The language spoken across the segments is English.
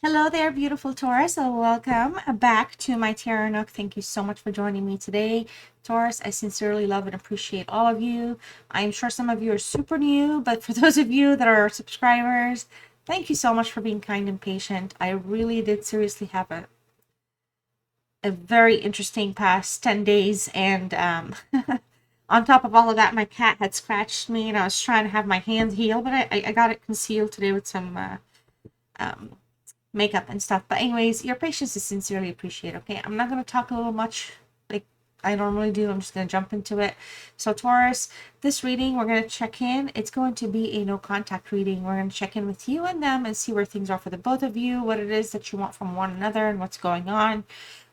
Hello there, beautiful Taurus. So welcome back to my Tarot Nook. Thank you so much for joining me today. Taurus, I sincerely love and appreciate all of you. I'm sure some of you are super new, but for those of you that are subscribers, thank you so much for being kind and patient. I really did seriously have a very interesting past 10 days. And on top of all of that, my cat had scratched me and I was trying to have my hands heal, but I got it concealed today with some um, makeup and stuff. But anyways, your patience is sincerely appreciated. Okay, I'm not going to talk a little much like I normally do. I'm just going to jump into it. So Taurus, this reading, we're going to check in. It's going to be a no contact reading. We're going to check in with you and them and see where things are for the both of you, what it is that you want from one another and what's going on,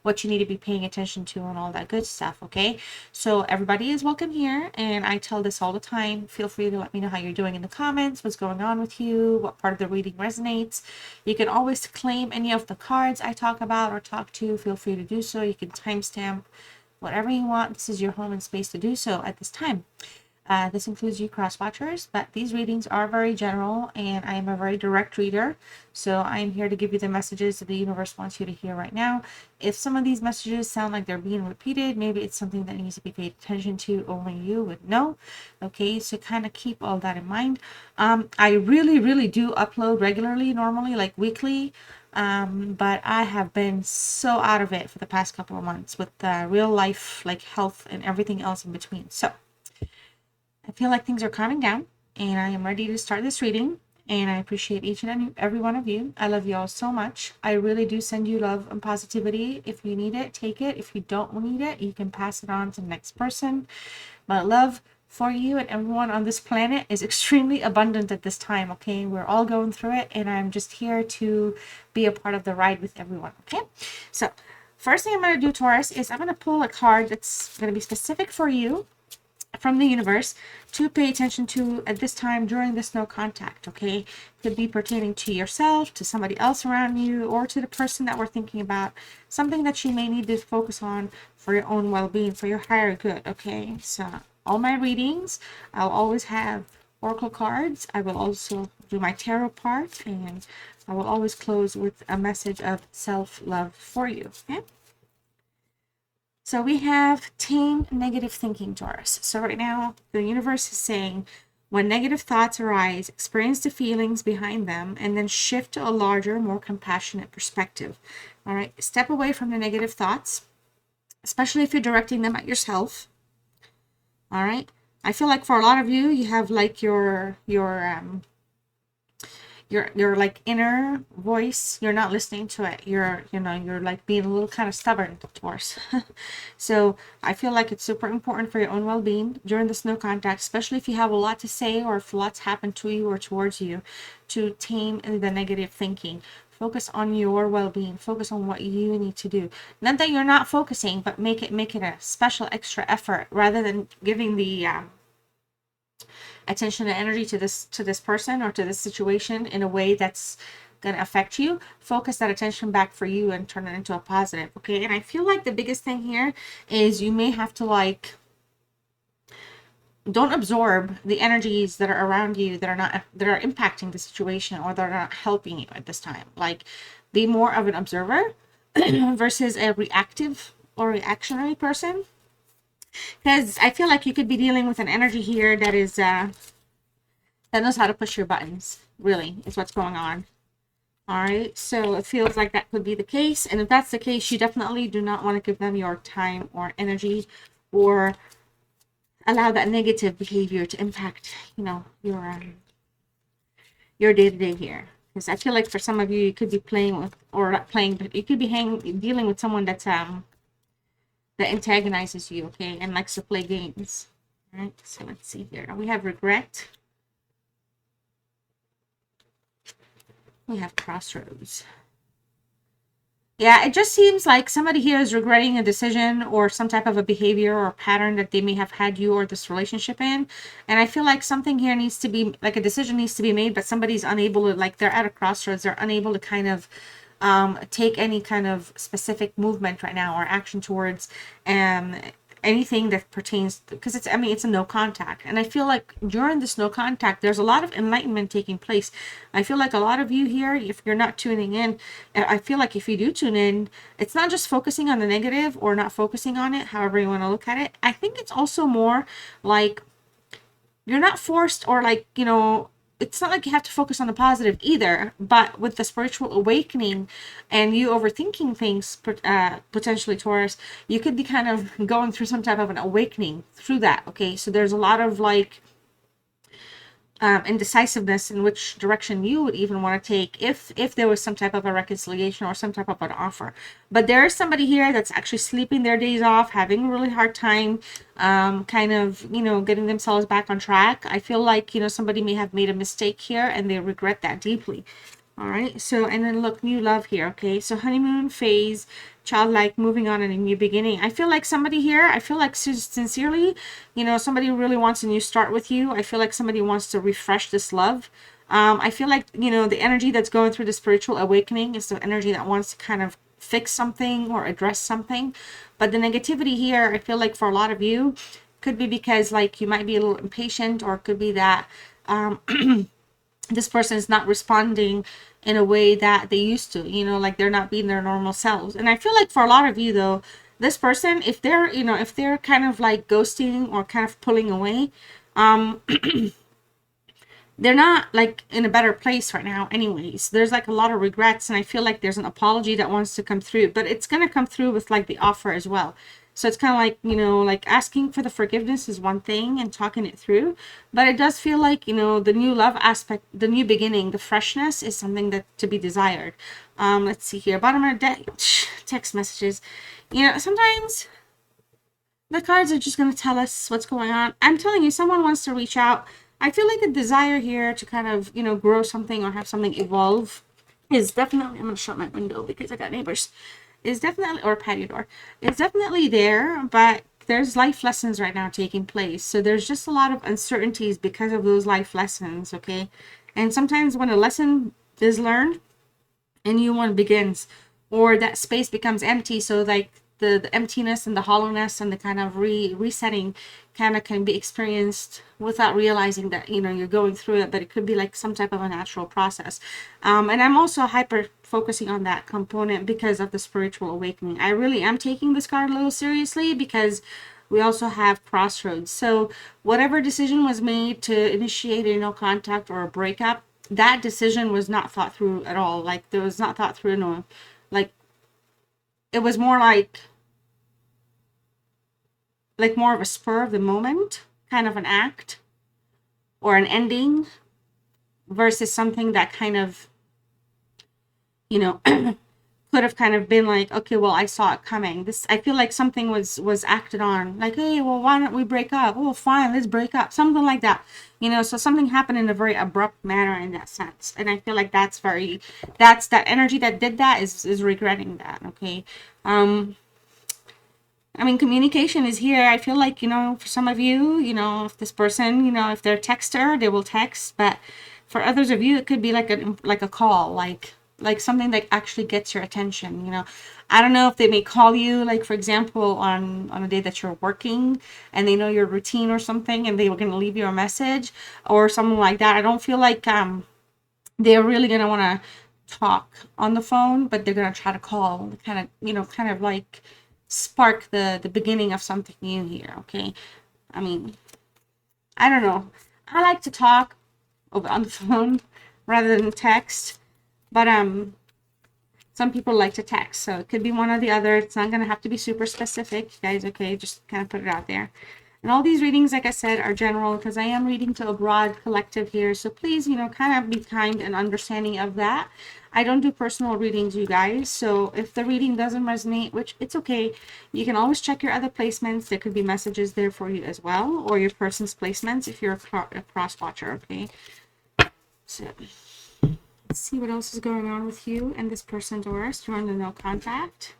what you need to be paying attention to and all that good stuff. Okay, so everybody is welcome here, and I tell this all the time. Feel free to let me know how you're doing in the comments, what's going on with you, what part of the reading resonates. You can always claim any of the cards I talk about or talk to. Feel free to do so. You can timestamp whatever you want. This is your home and space to do so at this time. This includes you cross watchers, but these readings are very general and I am a very direct reader. So I'm here to give you the messages that the universe wants you to hear right now. If some of these messages sound like they're being repeated, maybe it's something that needs to be paid attention to, only you would know. Okay, so kind of keep all that in mind. I really do upload regularly, normally like weekly. But I have been so out of it for the past couple of months with real life, like health and everything else in between. So I feel like things are calming down and I am ready to start this reading. And I appreciate each and every one of you. I love you all so much. I really do send you love and positivity. If you need it, take it. If you don't need it, you can pass it on to the next person. My love for you and everyone on this planet is extremely abundant at this time. Okay, we're all going through it, and I'm just here to be a part of the ride with everyone. Okay, so first thing I'm going to do, Taurus, is I'm going to pull a card that's going to be specific for you from the universe to pay attention to at this time during this no contact. Okay, could be pertaining to yourself, to somebody else around you, or to the person that we're thinking about, something that you may need to focus on for your own well-being, for your higher good. Okay, so all my readings, I'll always have oracle cards. I will also do my tarot part, and I will always close with a message of self-love for you. Okay, so we have tame negative thinking, Taurus. So right now, the universe is saying, when negative thoughts arise, experience the feelings behind them and then shift to a larger, more compassionate perspective. All right, step away from the negative thoughts, especially if you're directing them at yourself. All right, I feel like for a lot of you, you have like your like inner voice, you're not listening to it. You're like being a little kind of stubborn, Taurus. So I feel like it's super important for your own well-being during this no contact, especially if you have a lot to say or if lots happen to you or towards you, to tame the negative thinking. Focus on your well-being. Focus on what you need to do. Not that you're not focusing, but make it a special extra effort rather than giving the attention and energy to this person or to this situation in a way that's going to affect you. Focus that attention back for you and turn it into a positive. Okay, and I feel like the biggest thing here is you may have to like, don't absorb the energies that are around you that are impacting the situation or that are not helping you at this time. Like, be more of an observer versus a reactive or reactionary person, because I feel like you could be dealing with an energy here that is that knows how to push your buttons, really, is what's going on. All right, so it feels like that could be the case. And if that's the case, you definitely do not want to give them your time or energy or allow that negative behavior to impact, your day-to-day here. Because I feel like for some of you, you could be playing with, or not playing, but you could be dealing with someone that's that antagonizes you, okay, and likes to play games. All right, so let's see here. We have regret. We have crossroads. Yeah, it just seems like somebody here is regretting a decision or some type of a behavior or pattern that they may have had you or this relationship in. And I feel like something here needs to be, like a decision needs to be made, but somebody's unable to, like, they're at a crossroads. They're unable to kind of take any kind of specific movement right now or action towards anything that pertains, because it's, I mean, it's a no contact. And I feel like during this no contact, there's a lot of enlightenment taking place. I feel like a lot of you here, if you're not tuning in, I feel like if you do tune in, it's not just focusing on the negative or not focusing on it, however you want to look at it. I think it's also more like you're not forced, or like, you know, it's not like you have to focus on the positive either, but with the spiritual awakening and you overthinking things, potentially Taurus, you could be kind of going through some type of an awakening through that. Okay, so there's a lot of like indecisiveness in which direction you would even want to take if there was some type of a reconciliation or some type of an offer. But there is somebody here that's actually sleeping their days off, having a really hard time kind of, you know, getting themselves back on track. I feel like, you know, somebody may have made a mistake here and they regret that deeply. All right, so, and then look, new love here. Okay, so honeymoon phase, childlike, moving on, and a new beginning. I feel like somebody here, I feel like sincerely, you know, somebody really wants a new start with you. I feel like somebody wants to refresh this love. I feel like, you know, the energy that's going through the spiritual awakening is the energy that wants to kind of fix something or address something. But the negativity here, I feel like for a lot of you, could be because like you might be a little impatient, or it could be that this person is not responding in a way that they used to, you know, like they're not being their normal selves. And I feel like for a lot of you though, this person, if they're, you know, if they're kind of like ghosting or kind of pulling away, they're not like in a better place right now anyways. There's like a lot of regrets, and I feel like there's an apology that wants to come through, but it's going to come through with like the offer as well. So it's kind of like, you know, like asking for the forgiveness is one thing and talking it through, but it does feel like, you know, the new love aspect, the new beginning, the freshness is something that to be desired. Let's see here, bottom of the deck, text messages. You know, sometimes the cards are just going to tell us what's going on. I'm telling you, someone wants to reach out. I feel like a desire here to kind of, you know, grow something or have something evolve is definitely, I'm going to shut my window because I got neighbors, is definitely, or patio door, is definitely there, but there's life lessons right now taking place. So there's just a lot of uncertainties because of those life lessons, okay? And sometimes when a lesson is learned, a new one begins, or that space becomes empty, so like the emptiness and the hollowness and the kind of resetting kind of can be experienced without realizing that, you know, you're going through it, but it could be like some type of a natural process. And I'm also hyper focusing on that component because of the spiritual awakening. I really am taking this card a little seriously because we also have crossroads. So whatever decision was made to initiate a no contact or a breakup, that decision was not thought through at all. Like there was not thought through, no, like it was more like more of a spur of the moment kind of an act or an ending versus something that kind of, you know, could have kind of been like, okay, well, I saw it coming. This, I feel like something was acted on, like, hey, well, why don't we break up? Oh, fine, let's break up, something like that, you know. So something happened in a very abrupt manner in that sense, and I feel like that's that energy that did that is regretting that. Okay. I mean, communication is here. I feel like, you know, for some of you, you know, if this person, you know, if they're a texter, they will text. But for others of you, it could be like a call, like something that actually gets your attention. You know, I don't know if they may call you, like for example, on a day that you're working and they know your routine or something, and they were going to leave you a message or something like that. I don't feel like they're really going to want to talk on the phone, but they're going to try to call, kind of, you know, kind of like spark the beginning of something new here. Okay, I mean, I don't know, I like to talk over on the phone rather than text, but some people like to text, so it could be one or the other. It's not gonna have to be super specific, guys. Okay, just kind of put it out there. And all these readings, like I said, are general because I am reading to a broad collective here. So please, you know, kind of be kind and understanding of that. I don't do personal readings, you guys. So if the reading doesn't resonate, which it's okay, you can always check your other placements. There could be messages there for you as well, or your person's placements if you're a cross watcher, okay? So let's see what else is going on with you and this person, Taurus, during the no contact.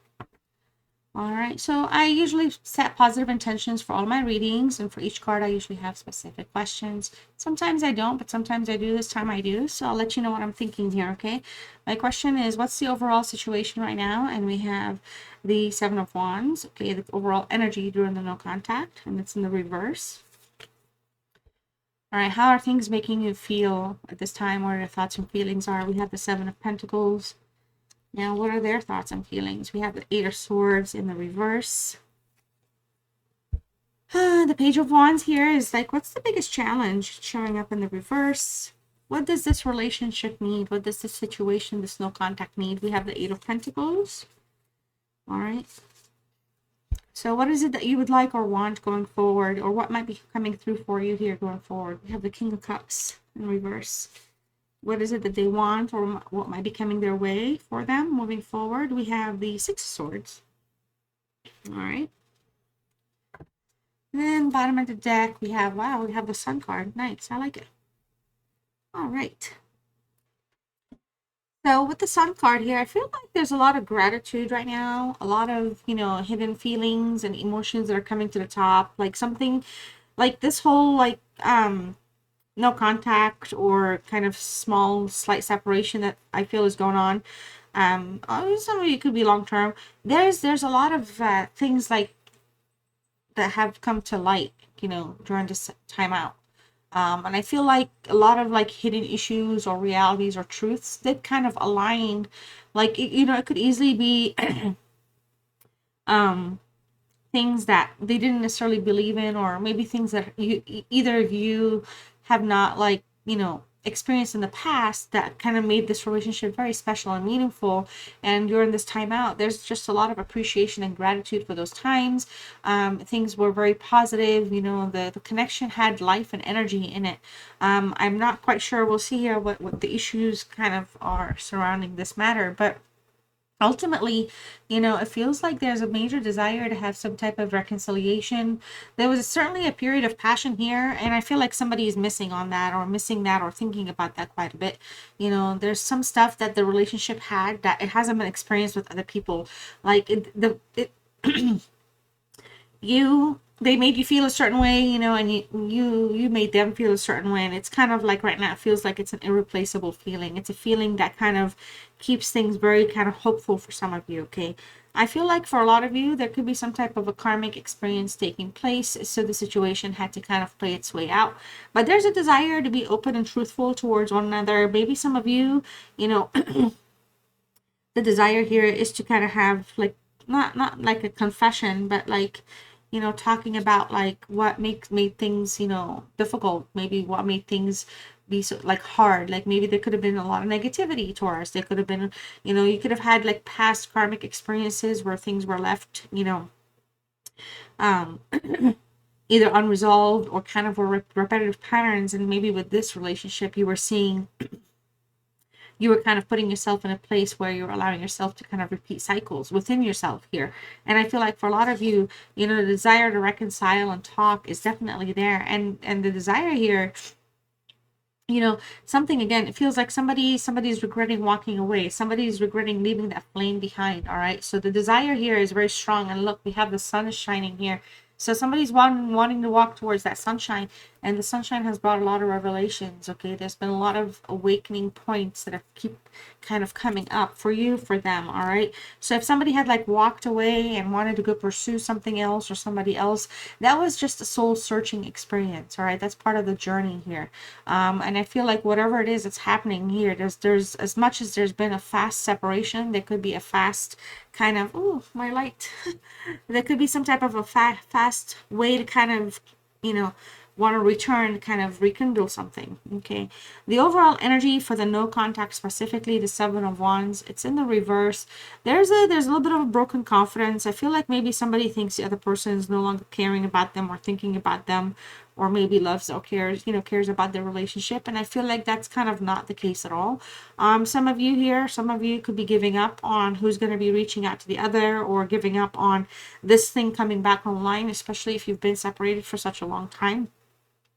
All right, so I usually set positive intentions for all my readings, and for each card I usually have specific questions. Sometimes I don't, but sometimes I do. This time I do, so I'll let you know what I'm thinking here, okay? My question is, what's the overall situation right now? And we have the Seven of Wands, okay, the overall energy during the no contact, and it's in the reverse. All right, how are things making you feel at this time? What are your thoughts and feelings are? We have the Seven of Pentacles. Now, what are their thoughts and feelings? We have the Eight of Swords in the reverse. The Page of Wands here is like, what's the biggest challenge showing up in the reverse? What does this relationship need? What does this situation, this no contact need? We have the Eight of Pentacles. All right. So what is it that you would like or want going forward? Or what might be coming through for you here going forward? We have the King of Cups in reverse. What is it that they want, or what might be coming their way for them moving forward? We have the Six of Swords. All right. And then bottom of the deck, we have, wow, we have the Sun card. Nice. I like it. All right. So with the Sun card here, I feel like there's a lot of gratitude right now. A lot of, hidden feelings and emotions that are coming to the top. Like something, like this whole, no contact or kind of small slight separation that I feel is going on. Some of it could be long term. There's a lot of things like that have come to light, during this time out. And I feel like a lot of like hidden issues or realities or truths that kind of aligned. Like it could easily be things that they didn't necessarily believe in, or maybe things that either of you have not experienced in the past that kind of made this relationship very special and meaningful. And during this time out, there's just a lot of appreciation and gratitude for those times. Things were very positive. The connection had life and energy in it. I'm not quite sure. We'll see here what the issues kind of are surrounding this matter, but ultimately, it feels like there's a major desire to have some type of reconciliation. There was certainly a period of passion here, and I feel like somebody is missing on that, or missing that, or thinking about that quite a bit. There's some stuff that the relationship had that it hasn't been experienced with other people. Like they made you feel a certain way, and you made them feel a certain way, and it's kind of like right now it feels like it's an irreplaceable feeling. It's a feeling that kind of keeps things very kind of hopeful for some of you, okay? I feel like for a lot of you there could be some type of a karmic experience taking place, so the situation had to kind of play its way out. But there's a desire to be open and truthful towards one another. Maybe some of you, the desire here is to kind of have like not like a confession, but like talking about like what made things difficult, maybe what made things be so like hard. Like maybe there could have been a lot of negativity, Taurus. There could have been, you could have had like past karmic experiences where things were left um either unresolved or kind of were repetitive patterns. And maybe with this relationship you were kind of putting yourself in a place where you're allowing yourself to kind of repeat cycles within yourself here. And I feel like for a lot of you, the desire to reconcile and talk is definitely there. And the desire here, something, again, it feels like somebody's regretting walking away. Somebody's regretting leaving that flame behind. All right. So the desire here is very strong. And look, we have the sun is shining here. So somebody's wanting to walk towards that sunshine, and the sunshine has brought a lot of revelations. Okay, there's been a lot of awakening points that keep kind of coming up for you, for them. All right. So if somebody had like walked away and wanted to go pursue something else or somebody else, that was just a soul searching experience. All right, that's part of the journey here. And I feel like whatever it is that's happening here, there's as much as there's been a fast separation, there could be a fast kind of, oh, my light. There could be some type of a fast way to kind of, want to return, kind of rekindle something. Okay. The overall energy for the no contact, specifically the Seven of Wands, it's in the reverse. There's a little bit of a broken confidence. I feel like maybe somebody thinks the other person is no longer caring about them or thinking about them, or maybe loves or cares about their relationship. And I feel like that's kind of not the case at all. Some of you could be giving up on who's going to be reaching out to the other, or giving up on this thing coming back online, especially if you've been separated for such a long time.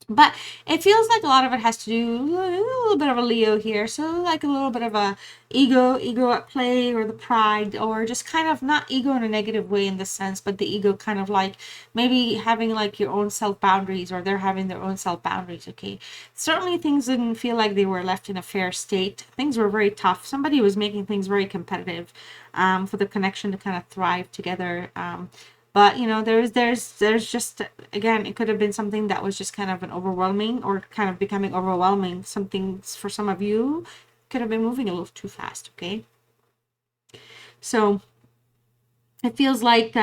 But it feels like a lot of it has to do a little bit of a Leo here. So like a little bit of a ego at play, or the pride, or just kind of not ego in a negative way in this sense, but the ego kind of like maybe having like your own self boundaries, or they're having their own self boundaries. Okay. Certainly things didn't feel like they were left in a fair state. Things were very tough. Somebody was making things very competitive, for the connection to kind of thrive together. But you know, there's just, again, it could have been something that was just kind of an overwhelming, or kind of becoming overwhelming. Something for some of you could have been moving a little too fast. Okay, so it feels like,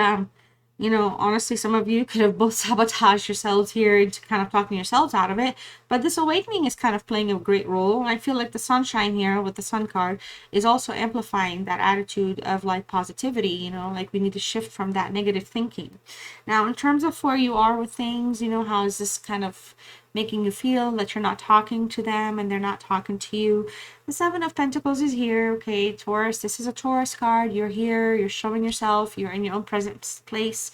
you know, honestly, some of you could have both sabotaged yourselves here into kind of talking yourselves out of it. But this awakening is kind of playing a great role. And I feel like the sunshine here with the sun card is also amplifying that attitude of like positivity, you know, like we need to shift from that negative thinking. Now, in terms of where you are with things, you know, how is this kind of making you feel that you're not talking to them and they're not talking to you? The Seven of Pentacles is here. Okay, Taurus, this is a Taurus card. You're here, you're showing yourself, you're in your own present place.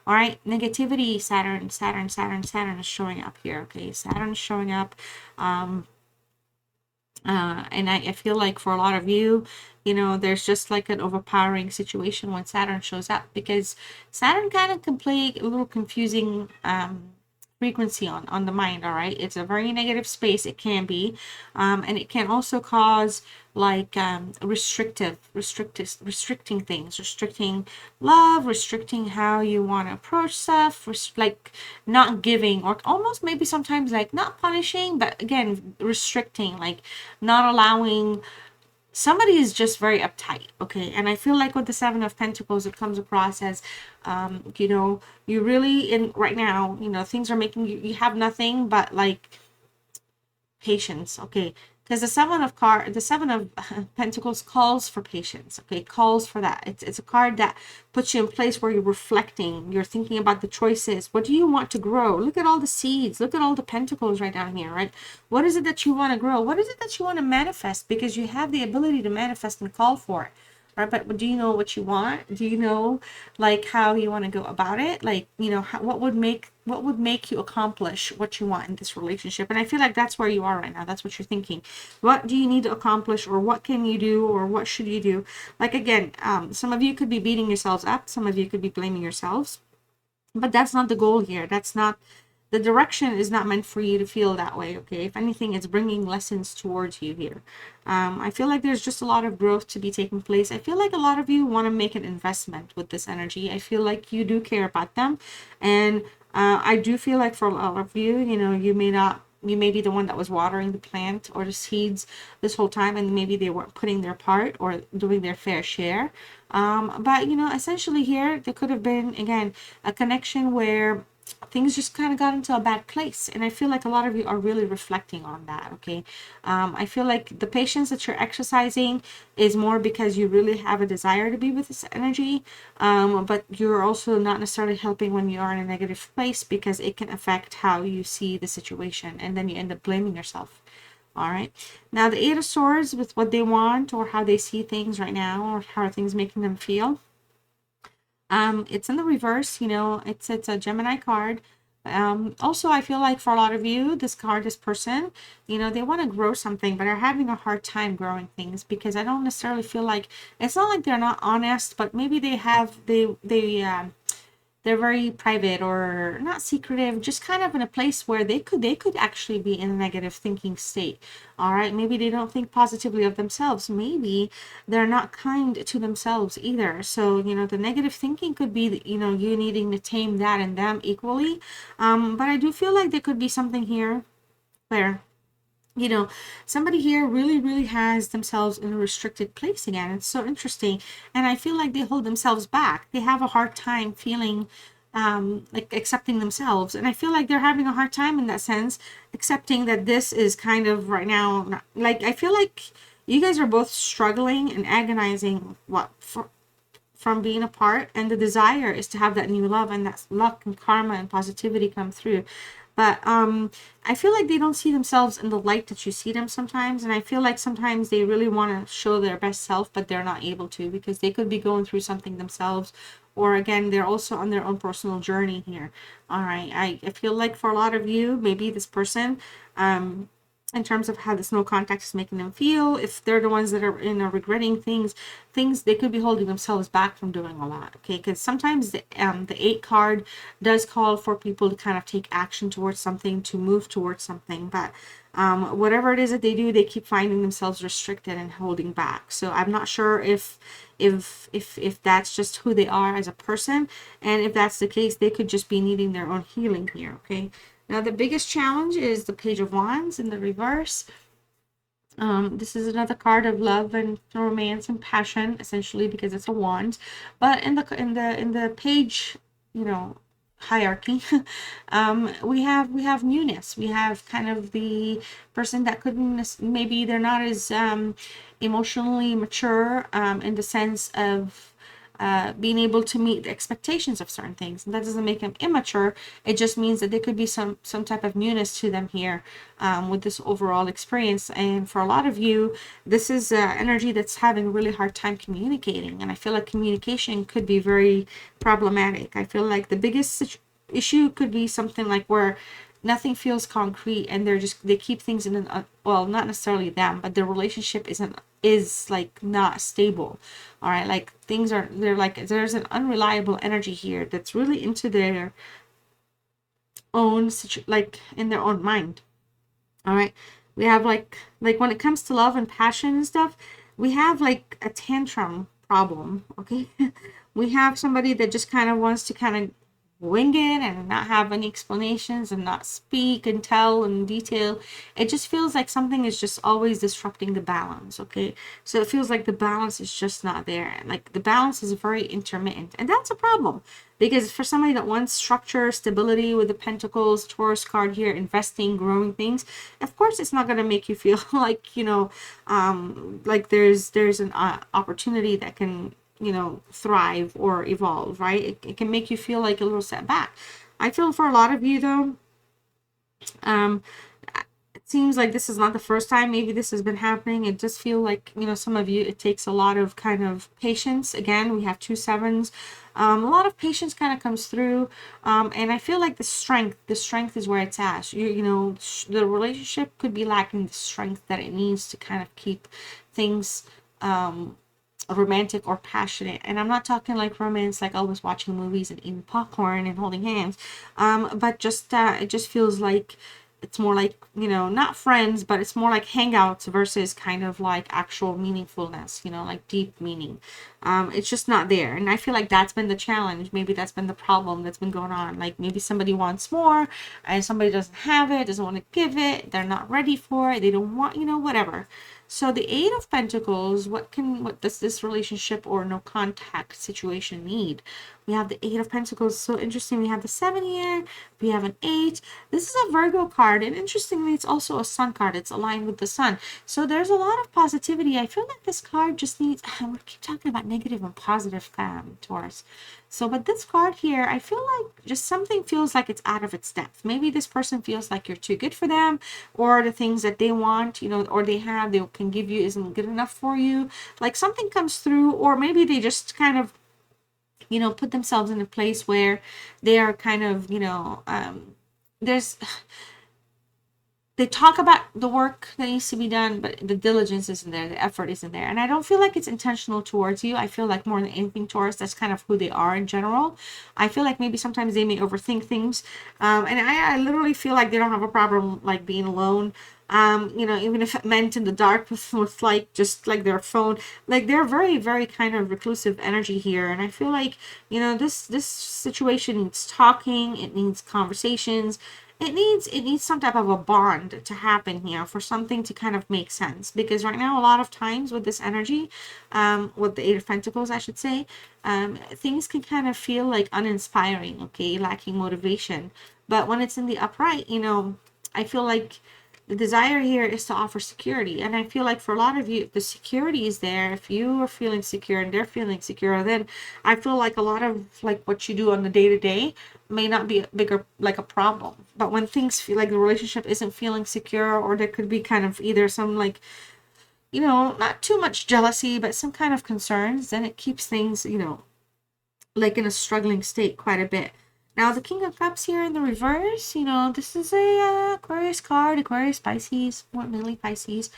All right, negativity, Saturn is showing up here. Okay, Saturn is showing up. And I feel like for a lot of you, you know, there's just like an overpowering situation when Saturn shows up, because Saturn kind of can play a little confusing frequency on the mind. All right, it's a very negative space, it can be, and it can also cause like restricting things, restricting love, restricting how you want to approach stuff, like not giving, or almost maybe sometimes like not punishing, but again restricting, like not allowing. Somebody is just very uptight. Okay, and I feel like with the Seven of Pentacles, it comes across as, you know, you really, in right now, you know, things are making you have nothing but like patience. Okay, because the Seven of Pentacles calls for patience. Okay, calls for that. It's a card that puts you in place where you're reflecting, you're thinking about the choices. What do you want to grow? Look at all the seeds, look at all the pentacles right down here, right? What is it that you want to grow? What is it that you want to manifest? Because you have the ability to manifest and call for it, right? But do you know what you want? Do you know like how you want to go about it? Like, you know, what would make you accomplish what you want in this relationship? And I feel like that's where you are right now. That's what you're thinking. What do you need to accomplish, or what can you do, or what should you do? Like, again, some of you could be beating yourselves up, some of you could be blaming yourselves, but that's not the goal here. That's not, the direction is not meant for you to feel that way. Okay, if anything, it's bringing lessons towards you here. I feel like there's just a lot of growth to be taking place. I feel like a lot of you want to make an investment with this energy. I feel like you do care about them, and I do feel like for a lot of you, you know, you may be the one that was watering the plant or the seeds this whole time, and maybe they weren't putting their part or doing their fair share. But you know, essentially here there could have been, again, a connection where things just kind of got into a bad place, and I feel like a lot of you are really reflecting on that. Okay, I feel like the patience that you're exercising is more because you really have a desire to be with this energy, but you're also not necessarily helping when you are in a negative place, because it can affect how you see the situation, and then you end up blaming yourself. All right, now the Eight of Swords, with what they want or how they see things right now, or how are things making them feel. It's in the reverse, you know, it's a Gemini card. Also, I feel like for a lot of you, this person, you know, they want to grow something, but are having a hard time growing things, because I don't necessarily feel like, it's not like they're not honest, but maybe they're very private, or not secretive, just kind of in a place where they could actually be in a negative thinking state. All right, maybe they don't think positively of themselves, maybe they're not kind to themselves either. So you know, the negative thinking could be, you know, you needing to tame that in them equally. But I do feel like there could be something here where, you know, somebody here really has themselves in a restricted place again. It's so interesting, and I feel like they hold themselves back. They have a hard time feeling like accepting themselves, and I feel like they're having a hard time in that sense, accepting that this is kind of right now, like, I feel like you guys are both struggling and agonizing from being apart, and the desire is to have that new love and that luck and karma and positivity come through. But I feel like they don't see themselves in the light that you see them sometimes, and I feel like sometimes they really want to show their best self, but they're not able to because they could be going through something themselves, or again, they're also on their own personal journey here. All right, I feel like for a lot of you, maybe this person, in terms of how this no contact is making them feel, if they're the ones that are regretting things they could be holding themselves back from doing a lot. Okay, because sometimes the 8 card does call for people to kind of take action towards something, to move towards something, but whatever it is that they do, they keep finding themselves restricted and holding back. So I'm not sure if that's just who they are as a person, and if that's the case, they could just be needing their own healing here. Okay, now the biggest challenge is the Page of Wands in the reverse. This is another card of love and romance and passion, essentially, because it's a wand. But in the page, you know, hierarchy, we have newness. We have kind of the person that couldn't, maybe they're not as emotionally mature, in the sense of being able to meet the expectations of certain things. And that doesn't make them immature. It just means that there could be some type of newness to them here, with this overall experience. And for a lot of you, this is energy that's having a really hard time communicating. And I feel like communication could be very problematic. I feel like the biggest issue could be something like where nothing feels concrete, and they keep things in an well, not necessarily them, but their relationship is like not stable. All right, like they're like, there's an unreliable energy here that's really into their own like in their own mind. All right, we have like when it comes to love and passion and stuff, we have like a tantrum problem. Okay, we have somebody that just kind of wants to kind of wing it and not have any explanations and not speak and tell in detail. It just feels like something is just always disrupting the balance. Okay, so it feels like the balance is just not there. Like the balance is very intermittent, and that's a problem, because for somebody that wants structure, stability with the Pentacles, Taurus card here, investing, growing things, of course it's not going to make you feel like, like there's an opportunity that can, thrive or evolve, right? It can make you feel like a little setback. I feel for a lot of you though, um it seems like this is not the first time maybe this has been happening. It just feel like, some of you, it takes a lot of kind of patience. Again, we have 2 sevens. A lot of patience kind of comes through, and I feel like the strength is where it's at. The relationship could be lacking the strength that it needs to kind of keep things romantic or passionate. And I'm not talking like romance, like always watching movies and eating popcorn and holding hands, but just it just feels like it's more like, not friends, but it's more like hangouts versus kind of like actual meaningfulness, like deep meaning. It's just not there. And I feel like that's been the challenge. Maybe that's been the problem that's been going on. Like maybe somebody wants more and somebody doesn't have it, doesn't want to give it, they're not ready for it, they don't want, whatever. So the 8 of Pentacles, what does this relationship or no contact situation need? We have the 8 of Pentacles. So interesting. We have the 7 here. We have an 8. This is a Virgo card. And interestingly, it's also a sun card. It's aligned with the sun. So there's a lot of positivity. I feel like this card just needs, we keep talking about negative and positive, Taurus. So, but this card here, I feel like just something feels like it's out of its depth. Maybe this person feels like you're too good for them, or the things that they want, or they can give you isn't good enough for you. Like something comes through, or maybe they just kind of, put themselves in a place where they are kind of, there's they talk about the work that needs to be done, but the diligence isn't there, the effort isn't there. And I don't feel like it's intentional towards you. I feel like more than anything, Taurus, that's kind of who they are in general. I feel like maybe sometimes they may overthink things. And I literally feel like they don't have a problem like being alone. Even if it meant in the dark with like just like their phone, like they're very, very kind of reclusive energy here. And I feel like, this situation needs talking, it needs conversations. It needs some type of a bond to happen here for something to kind of make sense. Because right now, a lot of times with this energy, with the 8 of Pentacles, I should say, things can kind of feel like uninspiring, okay, lacking motivation. But when it's in the upright, I feel like The desire here is to offer security. And I feel like for a lot of you, the security is there. If you are feeling secure and they're feeling secure, then I feel like a lot of like what you do on the day to day may not be a bigger, like a problem. But when things feel like the relationship isn't feeling secure, or there could be kind of either some like, you know, not too much jealousy, but some kind of concerns, then it keeps things, you know, like in a struggling state quite a bit. Now, the King of Cups here in the reverse, you know, this is a Aquarius card, Aquarius, Pisces, more mainly Pisces.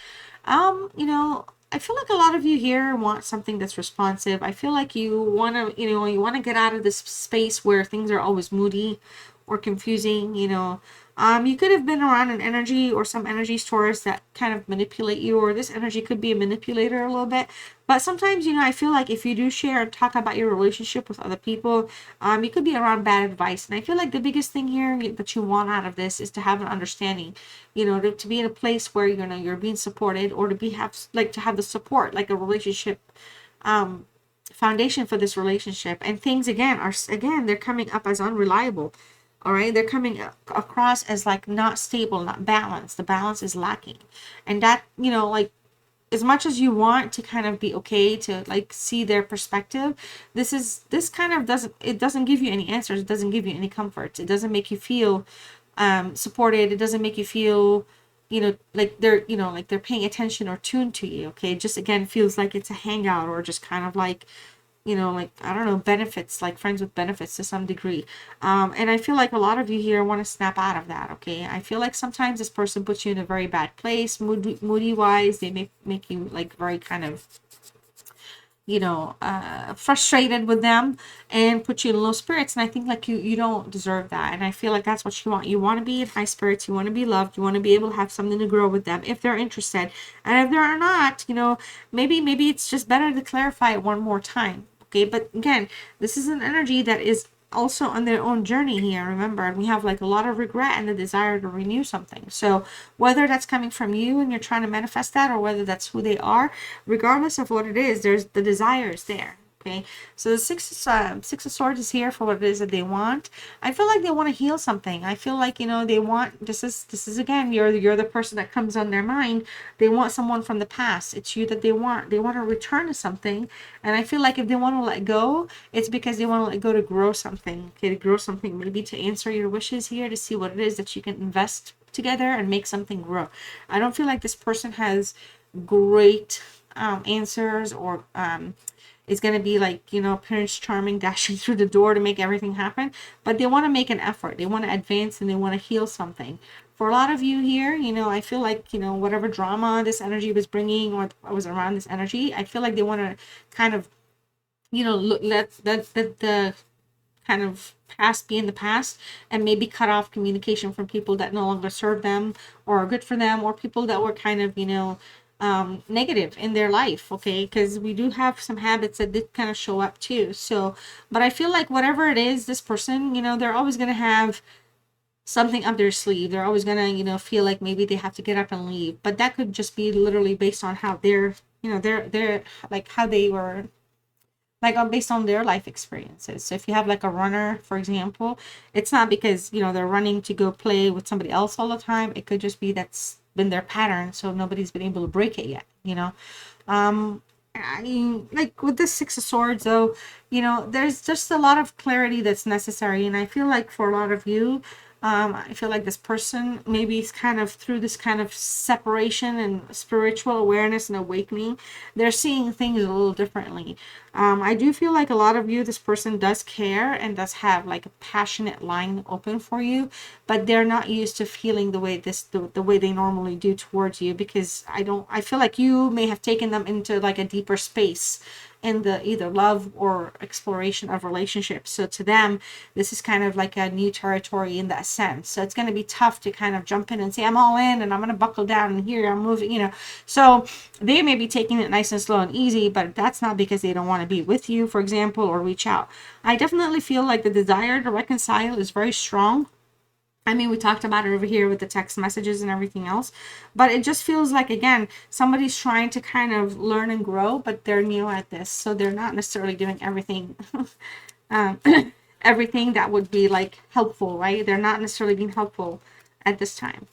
You know, I feel like a lot of you here want something that's responsive. I feel like you want to, you know, you want to get out of this space where things are always moody or confusing, you know. You could have been around an energy or some energies, Taurus, that kind of manipulate you, or this energy could be a manipulator a little bit. But sometimes, you know, I feel like if you do share and talk about your relationship with other people, you could be around bad advice. And I feel like the biggest thing here that you want out of this is to have an understanding, you know, to be in a place where, you know, you're being supported, or to be to have the support, like a relationship foundation for this relationship. And things again, they're coming up as unreliable. All right, they're coming across as like not stable, not balanced. The balance is lacking. And that, you know, like, as much as you want to kind of be okay to like see their perspective, this kind of doesn't give you any answers. It doesn't give you any comfort. It doesn't make you feel supported. It doesn't make you feel, you know, like they're, you know, like they're paying attention or tuned to you. Okay, it just again feels like it's a hangout, or just kind of like, you know, like, I don't know, benefits, like friends with benefits to some degree. And I feel like a lot of you here want to snap out of that. Okay, I feel like sometimes this person puts you in a very bad place, moody wise. They make you like very kind of, you know, frustrated with them, and put you in low spirits. And I think like you don't deserve that. And I feel like that's what you want. You want to be in high spirits. You want to be loved. You want to be able to have something to grow with them if they're interested. And if they're not, you know, maybe it's just better to clarify it one more time. Okay, but again, this is an energy that is also on their own journey here, remember, and we have like a lot of regret and the desire to renew something. So whether that's coming from you and you're trying to manifest that, or whether that's who they are, regardless of what it is, there's the desire is there. Okay, so the six of swords is here for what it is that they want. I feel like they want to heal something. I feel like, you know, they want, this is again, you're the person that comes on their mind. They want someone from the past. It's you that they want to return to something. And I feel like if they want to let go, it's because they want to let go to grow something. Okay, to grow something, maybe to answer your wishes here, to see what it is that you can invest together and make something grow. I don't feel like this person has great answers, or is going to be like, you know, Prince Charming dashing through the door to make everything happen. But they want to make an effort. They want to advance, and they want to heal something. For a lot of you here, you know, I feel like, you know, whatever drama this energy was bringing, or was around this energy, I feel like they want to kind of, you know, let the kind of past be in the past, and maybe cut off communication from people that no longer serve them or are good for them, or people that were kind of, you know, negative in their life. Okay, because we do have some habits that did kind of show up too. So, but I feel like whatever it is, this person, you know, they're always going to have something up their sleeve. They're always going to, you know, feel like maybe they have to get up and leave, but that could just be literally based on how they're, you know, they're like how they were, like based on their life experiences. So if you have like a runner, for example, it's not because, you know, they're running to go play with somebody else all the time. It could just be that's been their pattern, so nobody's been able to break it yet, you know. I mean, like with the Six of Swords, though, you know, there's just a lot of clarity that's necessary. And I feel like for a lot of you, I feel like this person maybe is kind of through this kind of separation and spiritual awareness and awakening, they're seeing things a little differently. I do feel like a lot of you, this person does care and does have like a passionate line open for you, but they're not used to feeling the way the way they normally do towards you, because I feel like you may have taken them into like a deeper space in the either love or exploration of relationships. So to them, this is kind of like a new territory in that sense. So it's going to be tough to kind of jump in and say, I'm all in and I'm going to buckle down and here I'm moving, you know. So they may be taking it nice and slow and easy, but that's not because they don't want to be with you, for example, or reach out. I definitely feel like the desire to reconcile is very strong. I mean, we talked about it over here with the text messages and everything else, but it just feels like, again, somebody's trying to kind of learn and grow, but they're new at this. So they're not necessarily doing everything, um, everything that would be like helpful, right? They're not necessarily being helpful at this time.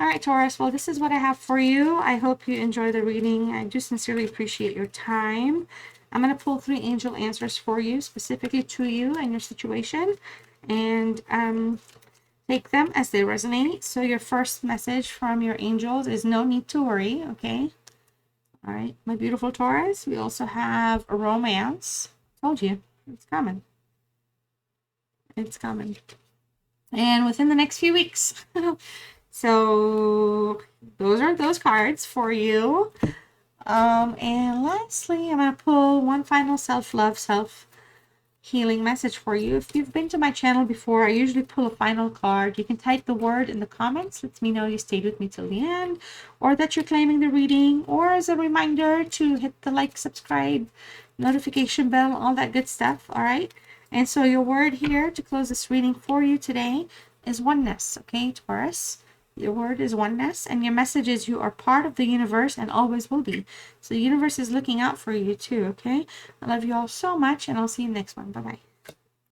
All right, Taurus. Well, this is what I have for you. I hope you enjoy the reading. I do sincerely appreciate your time. I'm going to pull 3 angel answers for you, specifically to you and your situation, and take them as they resonate. So your first message from your angels is no need to worry, okay? All right, my beautiful Taurus. We also have a romance. Told you, it's coming. It's coming. And within the next few weeks. So those are those cards for you. And lastly, I'm going to pull one final self-love, self-healing message for you. If you've been to my channel before, I usually pull a final card. You can type the word in the comments. Let me know you stayed with me till the end, or that you're claiming the reading, or as a reminder to hit the like, subscribe, notification bell, all that good stuff. All right. And so your word here to close this reading for you today is oneness. Okay, Taurus. Your word is oneness, and your message is you are part of the universe and always will be. So the universe is looking out for you too, okay? I love you all so much, and I'll see you next one. Bye-bye.